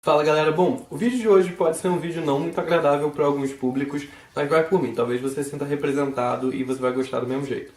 Fala galera, bom, o vídeo de hoje pode ser um vídeo não muito agradável para alguns públicos, mas vai por mim, talvez você se sinta representado e você vai gostar do mesmo jeito.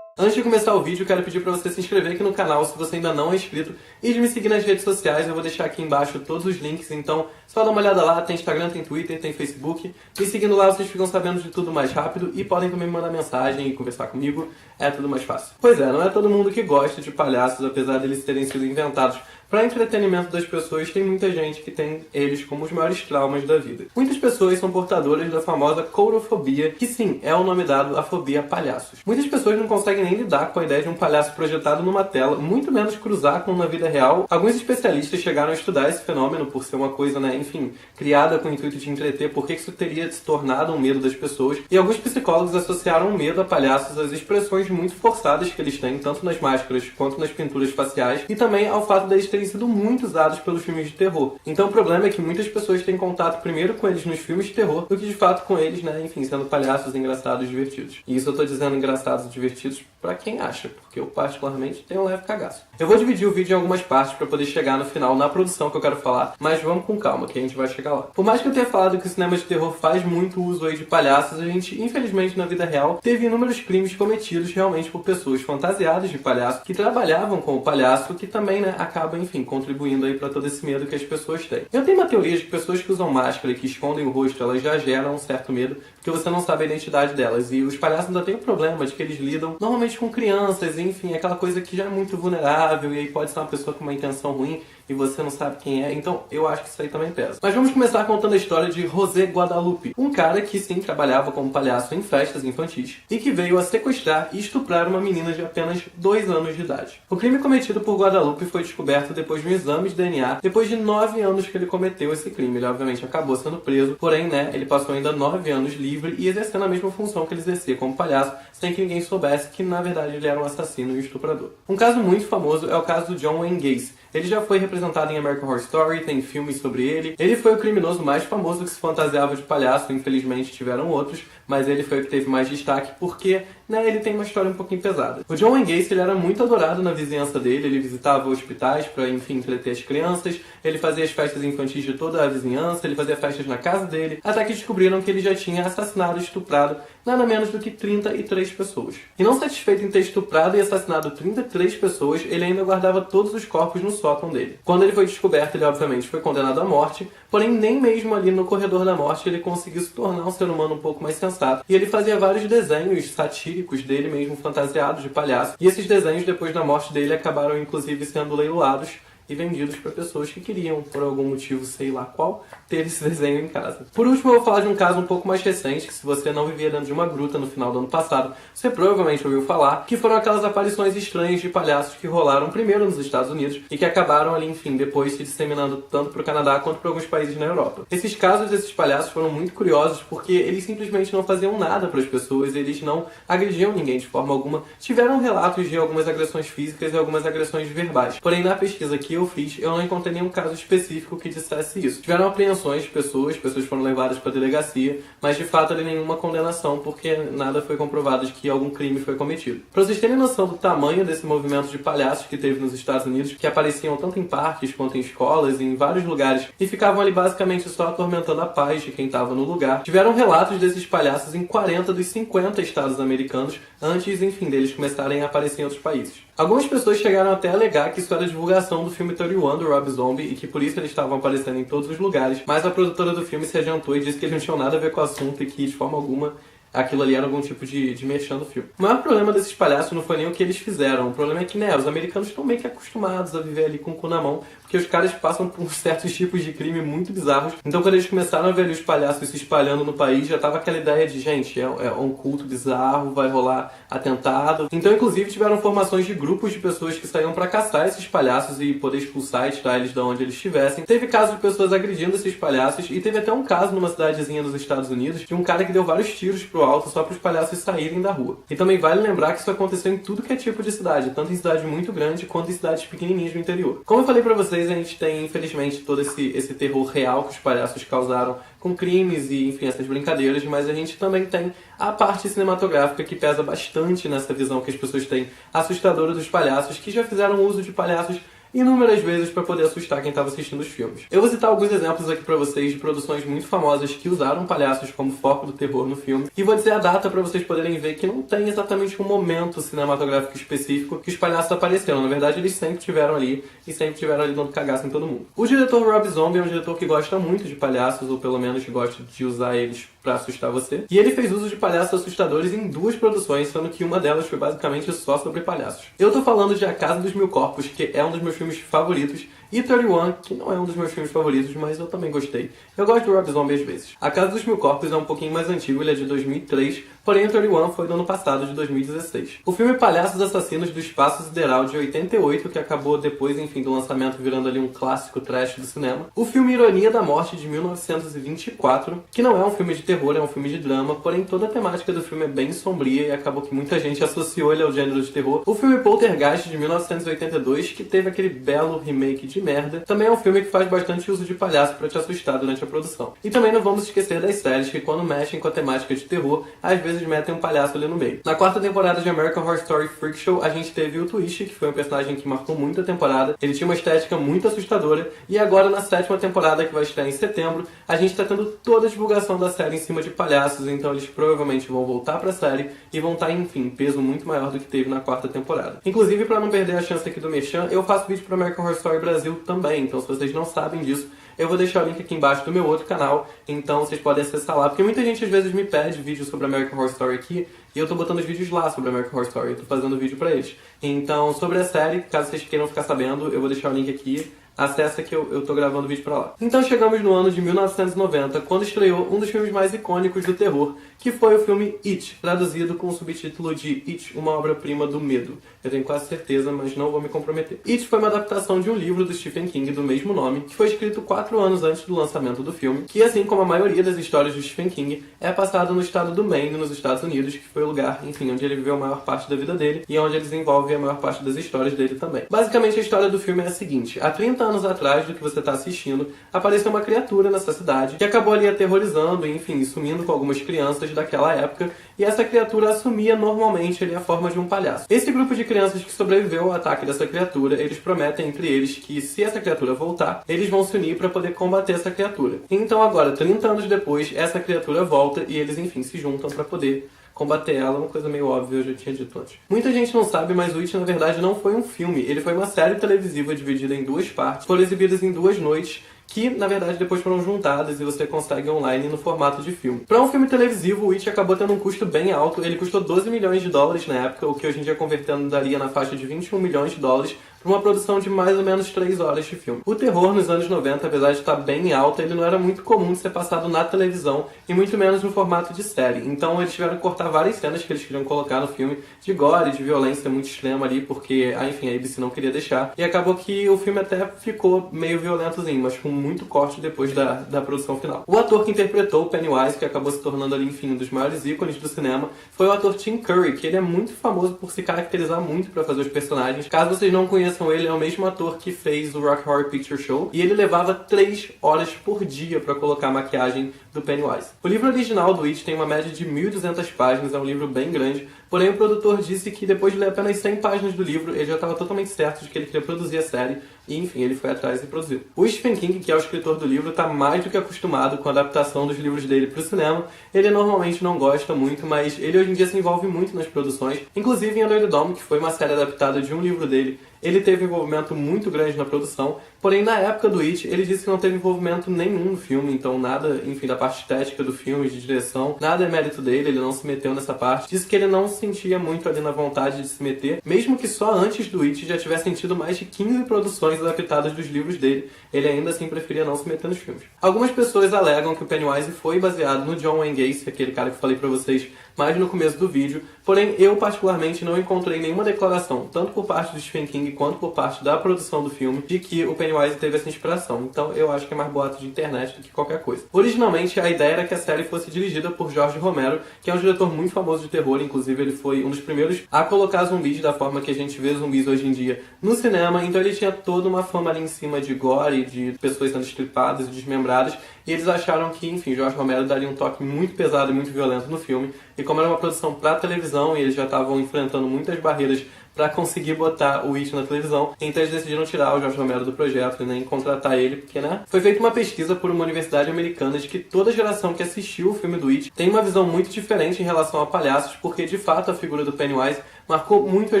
Antes de começar o vídeo, eu quero pedir para você se inscrever aqui no canal se você ainda não é inscrito e de me seguir nas redes sociais. Eu vou deixar aqui embaixo todos os links, então só dá uma olhada lá, tem Instagram, tem Twitter, tem Facebook. Me seguindo lá vocês ficam sabendo de tudo mais rápido e podem também me mandar mensagem e conversar comigo, é tudo mais fácil. Pois é, não é todo mundo que gosta de palhaços, apesar deles terem sido inventados para entretenimento das pessoas. Tem muita gente que tem eles como os maiores traumas da vida. Muitas pessoas são portadoras da famosa coulrofobia, que sim, é o nome dado à fobia a palhaços. Muitas pessoas não conseguem nem lidar com a ideia de um palhaço projetado numa tela, muito menos cruzar com na vida real. Alguns especialistas chegaram a estudar esse fenômeno por ser uma coisa, enfim, criada com o intuito de entreter, por que isso teria se tornado um medo das pessoas. E alguns psicólogos associaram o medo a palhaços às expressões muito forçadas que eles têm, tanto nas máscaras quanto nas pinturas faciais, e também ao fato deles terem sido muito usados pelos filmes de terror. Então o problema é que muitas pessoas têm contato primeiro com eles nos filmes de terror do que de fato com eles, enfim, sendo palhaços engraçados e divertidos. E isso eu tô dizendo engraçados e divertidos pra quem acha, porque eu particularmente tenho um leve cagaço. Eu vou dividir o vídeo em algumas partes pra poder chegar no final na produção que eu quero falar, mas vamos com calma que a gente vai chegar lá. Por mais que eu tenha falado que o cinema de terror faz muito uso aí de palhaços, a gente, infelizmente, na vida real, teve inúmeros crimes cometidos realmente por pessoas fantasiadas de palhaço, que trabalhavam com o palhaço, que também, acaba, enfim, contribuindo aí pra todo esse medo que as pessoas têm. Eu tenho uma teoria de que pessoas que usam máscara e que escondem o rosto, elas já geram um certo medo, porque você não sabe a identidade delas. E os palhaços ainda têm o problema de que eles lidam normalmente com crianças, enfim, aquela coisa que já é muito vulnerável, e aí pode ser uma pessoa com uma intenção ruim e você não sabe quem é, então eu acho que isso aí também pesa. Mas vamos começar contando a história de José Guadalupe, um cara que sim trabalhava como palhaço em festas infantis e que veio a sequestrar e estuprar uma menina de apenas 2 anos de idade. O crime cometido por Guadalupe foi descoberto depois de um exame de DNA, depois de 9 anos que ele cometeu esse crime. Ele obviamente acabou sendo preso, porém, ele passou ainda 9 anos livre e exercendo a mesma função que ele exercia como palhaço, sem que ninguém soubesse que na verdade ele era um assassino e um estuprador. Um caso muito famoso é o caso do John Wayne Gacy. Ele já foi representado em American Horror Story, tem filmes sobre ele. Ele foi o criminoso mais famoso que se fantasiava de palhaço, infelizmente tiveram outros, mas ele foi o que teve mais destaque porque, ele tem uma história um pouquinho pesada. O John Wayne Gacy, ele era muito adorado na vizinhança dele, ele visitava hospitais para, enfim, entreter as crianças, ele fazia as festas infantis de toda a vizinhança, ele fazia festas na casa dele, até que descobriram que ele já tinha assassinado e estuprado nada menos do que 33 pessoas. E não satisfeito em ter estuprado e assassinado 33 pessoas, ele ainda guardava todos os corpos no sótão dele. Quando ele foi descoberto, ele obviamente foi condenado à morte, porém nem mesmo ali no corredor da morte ele conseguiu se tornar um ser humano um pouco mais sensato. E ele fazia vários desenhos satíricos dele mesmo, fantasiados de palhaço, e esses desenhos depois da morte dele acabaram inclusive sendo leiloados e vendidos para pessoas que queriam, por algum motivo, sei lá qual, ter esse desenho em casa. Por último, eu vou falar de um caso um pouco mais recente, que se você não vivia dentro de uma gruta no final do ano passado, você provavelmente ouviu falar, que foram aquelas aparições estranhas de palhaços que rolaram primeiro nos Estados Unidos e que acabaram ali, enfim, depois se disseminando tanto para o Canadá quanto para alguns países na Europa. Esses casos desses palhaços foram muito curiosos porque eles simplesmente não faziam nada para as pessoas, eles não agrediam ninguém de forma alguma. Tiveram relatos de algumas agressões físicas e algumas agressões verbais. Porém, na pesquisa que eu não encontrei nenhum caso específico que dissesse isso. Tiveram apreensões de pessoas foram levadas para a delegacia, mas de fato ali nenhuma condenação, porque nada foi comprovado de que algum crime foi cometido. Para vocês terem noção do tamanho desse movimento de palhaços que teve nos Estados Unidos, que apareciam tanto em parques quanto em escolas e em vários lugares, e ficavam ali basicamente só atormentando a paz de quem estava no lugar, tiveram relatos desses palhaços em 40 dos 50 estados americanos, antes, enfim, deles começarem a aparecer em outros países. Algumas pessoas chegaram até a alegar que isso era divulgação do filme 31 do Rob Zombie e que por isso eles estavam aparecendo em todos os lugares, mas a produtora do filme se adiantou e disse que eles não tinham nada a ver com o assunto e que de forma alguma aquilo ali era algum tipo de merchan do filme. O maior problema desses palhaços não foi nem o que eles fizeram. O problema é que, os americanos estão meio que acostumados a viver ali com o cu na mão, porque os caras passam por certos tipos de crime muito bizarros. Então quando eles começaram a ver ali os palhaços se espalhando no país, já tava aquela ideia de, gente, é um culto bizarro, vai rolar atentado. Então, inclusive, tiveram formações de grupos de pessoas que saíam pra caçar esses palhaços e poder expulsar e tirar eles de onde eles estivessem. Teve casos de pessoas agredindo esses palhaços e teve até um caso numa cidadezinha dos Estados Unidos de um cara que deu vários tiros pro pro alto só para os palhaços saírem da rua. E também vale lembrar que isso aconteceu em tudo que é tipo de cidade, tanto em cidade muito grande quanto em cidades pequenininhas do interior. Como eu falei pra vocês, a gente tem, infelizmente, todo esse terror real que os palhaços causaram com crimes e, enfim, essas brincadeiras, mas a gente também tem a parte cinematográfica que pesa bastante nessa visão que as pessoas têm assustadora dos palhaços, que já fizeram uso de palhaços inúmeras vezes para poder assustar quem estava assistindo os filmes. Eu vou citar alguns exemplos aqui para vocês de produções muito famosas que usaram palhaços como foco do terror no filme, e vou dizer a data para vocês poderem ver que não tem exatamente um momento cinematográfico específico que os palhaços apareceram. Na verdade, eles sempre tiveram ali, e sempre tiveram ali dando cagaço em todo mundo. O diretor Rob Zombie é um diretor que gosta muito de palhaços, ou pelo menos gosta de usar eles pra assustar você. E ele fez uso de palhaços assustadores em 2 produções, sendo que uma delas foi basicamente só sobre palhaços. Eu tô falando de A Casa dos Mil Corpos, que é um dos meus filmes favoritos, e 31, que não é um dos meus filmes favoritos, mas eu também gostei. Eu gosto do Rob Zombie às vezes. A Casa dos Mil Corpos é um pouquinho mais antigo, ele é de 2003, porém o 31 foi do ano passado, de 2016. O filme Palhaços Assassinos do Espaço Sideral, de 88, que acabou depois, enfim, do lançamento virando ali um clássico trash do cinema. O filme Ironia da Morte, de 1924, que não é um filme de terror, é um filme de drama, porém toda a temática do filme é bem sombria e acabou que muita gente associou ele ao gênero de terror. O filme Poltergeist, de 1982, que teve aquele belo remake de merda, também é um filme que faz bastante uso de palhaço pra te assustar durante a produção. E também não vamos esquecer das séries que, quando mexem com a temática de terror, às vezes metem um palhaço ali no meio. Na 4ª temporada de American Horror Story Freak Show, a gente teve o Twist, que foi um personagem que marcou muito a temporada. Ele tinha uma estética muito assustadora, e agora na 7ª temporada, que vai estrear em setembro, a gente tá tendo toda a divulgação da série em cima de palhaços, então eles provavelmente vão voltar pra série e vão estar, enfim, peso muito maior do que teve na 4ª temporada. Inclusive, pra não perder a chance aqui do Merchan, eu faço vídeo pro American Horror Story Brasil também, então se vocês não sabem disso, eu vou deixar o link aqui embaixo do meu outro canal, então vocês podem acessar lá, porque muita gente às vezes me pede vídeos sobre American Horror Story aqui, e eu tô botando os vídeos lá sobre American Horror Story, eu tô fazendo vídeo pra eles. Então, sobre a série, caso vocês queiram ficar sabendo, eu vou deixar o link aqui, acessa que eu tô gravando vídeo pra lá. Então chegamos no ano de 1990, quando estreou um dos filmes mais icônicos do terror, que foi o filme It, traduzido com o subtítulo de It, uma obra-prima do medo. Eu tenho quase certeza, mas não vou me comprometer. It foi uma adaptação de um livro do Stephen King do mesmo nome, que foi escrito 4 anos antes do lançamento do filme, que assim como a maioria das histórias do Stephen King, é passado no estado do Maine, nos Estados Unidos, que foi o lugar, enfim, onde ele viveu a maior parte da vida dele, e onde ele desenvolve a maior parte das histórias dele também. Basicamente a história do filme é a seguinte: há 30 anos atrás do que você está assistindo, apareceu uma criatura nessa cidade que acabou ali aterrorizando, enfim, sumindo com algumas crianças daquela época, e essa criatura assumia normalmente ali a forma de um palhaço. Esse grupo de crianças que sobreviveu ao ataque dessa criatura, eles prometem entre eles que se essa criatura voltar, eles vão se unir para poder combater essa criatura. Então agora, 30 anos depois, essa criatura volta e eles, enfim, se juntam para poder combater ela, uma coisa meio óbvia, eu já tinha dito antes. Muita gente não sabe, mas o It, na verdade, não foi um filme. Ele foi uma série televisiva dividida em 2 partes, foram exibidas em 2 noites, que, na verdade, depois foram juntadas e você consegue online no formato de filme. Para um filme televisivo, o It acabou tendo um custo bem alto. Ele custou 12 milhões de dólares na época, o que hoje em dia convertendo daria na faixa de 21 milhões de dólares, para uma produção de mais ou menos 3 horas de filme. O terror nos anos 90, apesar de estar bem alto, ele não era muito comum de ser passado na televisão, e muito menos no formato de série. Então eles tiveram que cortar várias cenas que eles queriam colocar no filme, de gore, de violência muito extrema ali, porque, enfim, a ABC não queria deixar. E acabou que o filme até ficou meio violentozinho, mas com muito corte depois da produção final. O ator que interpretou o Pennywise, que acabou se tornando ali, enfim, um dos maiores ícones do cinema, foi o ator Tim Curry, que ele é muito famoso por se caracterizar muito para fazer os personagens. Caso vocês não conheçam ele, é o mesmo ator que fez o Rocky Horror Picture Show, e ele levava 3 horas por dia para colocar a maquiagem do Pennywise. O livro original do It tem uma média de 1.200 páginas, é um livro bem grande, porém o produtor disse que depois de ler apenas 100 páginas do livro, ele já estava totalmente certo de que ele queria produzir a série, e enfim, ele foi atrás e produziu. O Stephen King, que é o escritor do livro, está mais do que acostumado com a adaptação dos livros dele para o cinema. Ele normalmente não gosta muito, mas ele hoje em dia se envolve muito nas produções, inclusive em Under the Dome, que foi uma série adaptada de um livro dele. Ele teve envolvimento muito grande na produção, porém na época do It, ele disse que não teve envolvimento nenhum no filme, então nada, enfim, da parte estética do filme, de direção, nada é mérito dele, ele não se meteu nessa parte. Disse que ele não se sentia muito ali na vontade de se meter, mesmo que só antes do It já tivesse tido mais de 15 produções adaptadas dos livros dele, ele ainda assim preferia não se meter nos filmes. Algumas pessoas alegam que o Pennywise foi baseado no John Wayne Gacy, aquele cara que eu falei pra vocês mais no começo do vídeo, porém eu particularmente não encontrei nenhuma declaração, tanto por parte do Stephen King quanto por parte da produção do filme, de que o Pennywise teve essa inspiração. Então eu acho que é mais boato de internet do que qualquer coisa. Originalmente a ideia era que a série fosse dirigida por George Romero, que é um diretor muito famoso de terror, inclusive ele foi um dos primeiros a colocar zumbis da forma que a gente vê zumbis hoje em dia no cinema, então ele tinha toda uma fama ali em cima de gore, de pessoas sendo estripadas e desmembradas, e eles acharam que, enfim, George Romero daria um toque muito pesado e muito violento no filme, e como era uma produção para televisão e eles já estavam enfrentando muitas barreiras para conseguir botar o It na televisão, então eles decidiram tirar o George Romero do projeto e nem contratar ele, porque, né? Foi feita uma pesquisa por uma universidade americana de que toda geração que assistiu o filme do It tem uma visão muito diferente em relação a palhaços, porque de fato a figura do Pennywise marcou muito a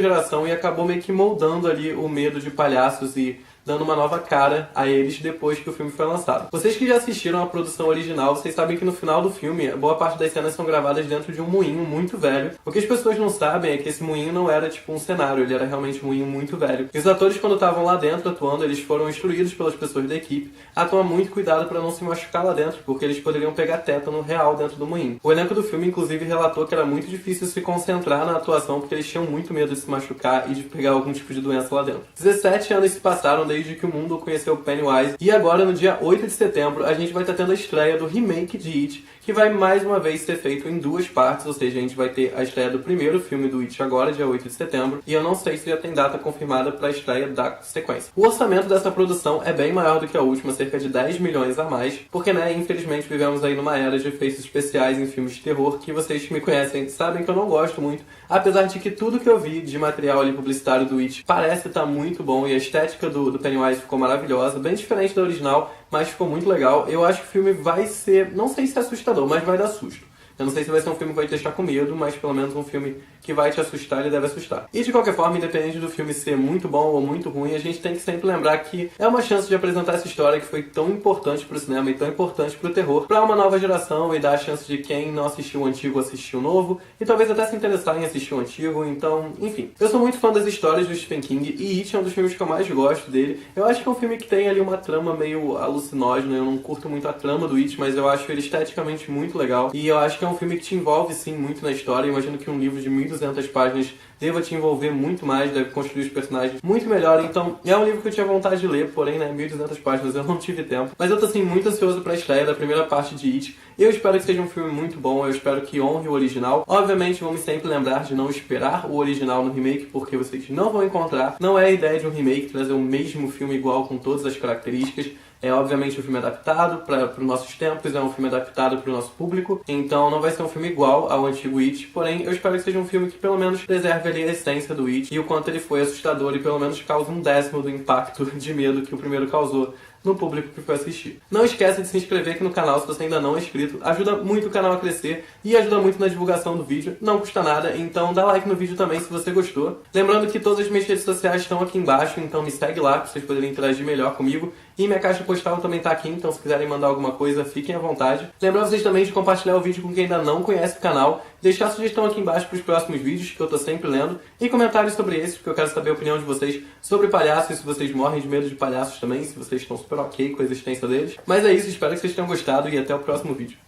geração e acabou meio que moldando ali o medo de palhaços e dando uma nova cara a eles depois que o filme foi lançado. Vocês que já assistiram a produção original, vocês sabem que no final do filme, boa parte das cenas são gravadas dentro de um moinho muito velho. O que as pessoas não sabem é que esse moinho não era tipo um cenário, ele era realmente um moinho muito velho. E os atores, quando estavam lá dentro atuando, eles foram instruídos pelas pessoas da equipe a tomar muito cuidado para não se machucar lá dentro, porque eles poderiam pegar tétano real dentro do moinho. O elenco do filme, inclusive, relatou que era muito difícil se concentrar na atuação, porque eles tinham muito medo de se machucar e de pegar algum tipo de doença lá dentro. 17 anos se passaram desde que o mundo conheceu Pennywise, e agora, no dia 8 de setembro, a gente vai estar tendo a estreia do remake de It, que vai mais uma vez ser feito em duas partes, ou seja, a gente vai ter a estreia do primeiro filme do It agora, dia 8 de setembro, e eu não sei se já tem data confirmada para a estreia da sequência. O orçamento dessa produção é bem maior do que a última, cerca de 10 milhões a mais, porque, né, infelizmente vivemos aí numa era de efeitos especiais em filmes de terror, que vocês me conhecem sabem que eu não gosto muito, apesar de que tudo que eu vi de material ali publicitário do It parece estar muito bom, e a estética do Pennywise ficou maravilhosa, bem diferente da original, mas ficou muito legal. Eu acho que o filme vai ser, não sei se é assustador, mas vai dar susto. Eu não sei se vai ser um filme que vai te deixar com medo, mas pelo menos um filme que vai te assustar, ele deve assustar. E de qualquer forma, independente do filme ser muito bom ou muito ruim, a gente tem que sempre lembrar que é uma chance de apresentar essa história que foi tão importante pro cinema e tão importante pro terror pra uma nova geração e dar a chance de quem não assistiu o antigo assistir o novo e talvez até se interessar em assistir o antigo. Então, enfim. Eu sou muito fã das histórias do Stephen King e It é um dos filmes que eu mais gosto dele. Eu acho que é um filme que tem ali uma trama meio alucinógena. Eu não curto muito a trama do It, mas eu acho ele esteticamente muito legal. E eu acho que é um filme que te envolve, sim, muito na história. Eu imagino que um livro de 1.200 páginas deva te envolver muito mais, deve construir os personagens muito melhor. Então, é um livro que eu tinha vontade de ler, porém, né, 1.200 páginas eu não tive tempo. Mas eu tô, assim, muito ansioso pra estreia da primeira parte de It. Eu espero que seja um filme muito bom, eu espero que honre o original. Obviamente, vamos sempre lembrar de não esperar o original no remake, porque vocês não vão encontrar. Não é a ideia de um remake trazer o mesmo filme igual com todas as características. É obviamente um filme adaptado para os nossos tempos, é um filme adaptado para o nosso público, então não vai ser um filme igual ao antigo It, porém eu espero que seja um filme que pelo menos preserve ali a essência do It e o quanto ele foi assustador e pelo menos cause 1/10 do impacto de medo que o primeiro causou no público que foi assistir. Não esqueça de se inscrever aqui no canal se você ainda não é inscrito, ajuda muito o canal a crescer e ajuda muito na divulgação do vídeo, não custa nada, então dá like no vídeo também se você gostou. Lembrando que todas as minhas redes sociais estão aqui embaixo, então me segue lá para vocês poderem interagir melhor comigo e minha caixa postal também tá aqui, então se quiserem mandar alguma coisa, fiquem à vontade. Lembrando vocês também de compartilhar o vídeo com quem ainda não conhece o canal, deixar a sugestão aqui embaixo para os próximos vídeos, que eu tô sempre lendo, e comentários sobre esses, porque eu quero saber a opinião de vocês sobre palhaços, se vocês morrem de medo de palhaços também, se vocês estão super ok com a existência deles. Mas é isso, espero que vocês tenham gostado e até o próximo vídeo.